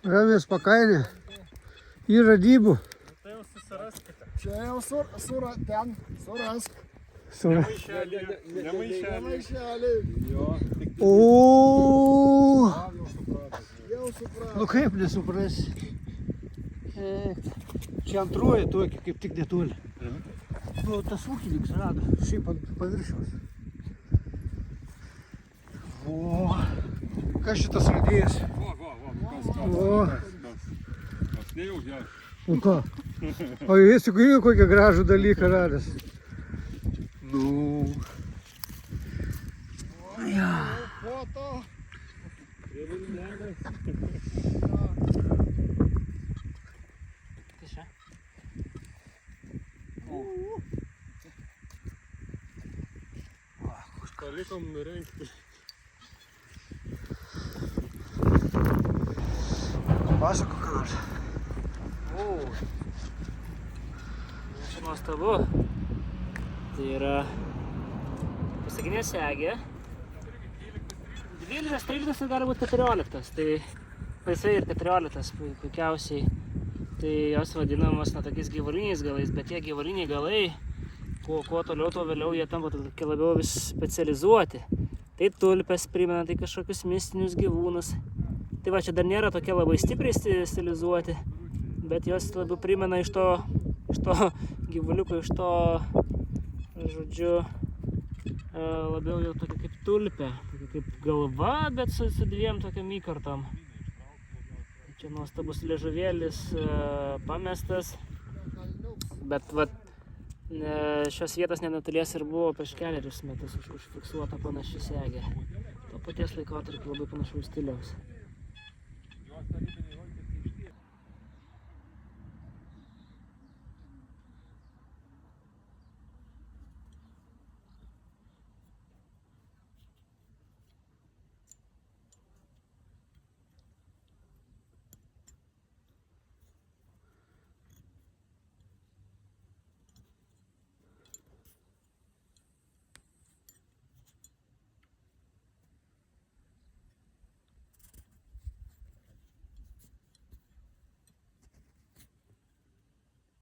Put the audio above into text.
Ramės pakainė. Yra dybų. Tai jau susiraskite. Čia jau ten surask. Ne maišelį. O. Jau supratau. Nu kaip nesuprasi. Čia antroji tokia, kaip tik netoli. Nu, tas ūkininkas rado, šiaip ant paviršiaus. O, kas šitas radėjas? O. Aš nejau ją. Nu ką? O jis tik kokį gražų dalyką radęs. Nu. Ja. Foto. Palikom nurengti. Pasako ką nors. Čia nuostabu. Tai yra pasakinė segė. 12, 13 gali būti 14. Tai laisvai ir 14 puikiausiai. Tai jos vadinamas tokiais gyvuliniais galais, bet tie gyvuliniai galai, kuo toliau, tuo vėliau jie tampa tokie labiau vis specializuoti. Tai tulpes primena, tai kažkokius mistinius gyvūnus. Tai va, čia dar nėra tokie labai stipriai stilizuoti, bet jos labiau primena iš to gyvuliuko, iš to, žodžiu, labiau jau tokia kaip tulpė, tokia kaip galva, bet su dviem tokiam įkartom. Čia nuostabus liežuvėlis pamestas, bet vat, šios vietos nenutolės ir buvo prieš kelerius metus užfiksuota panaši segė. To paties laikotarpio labai panašaus stiliaus.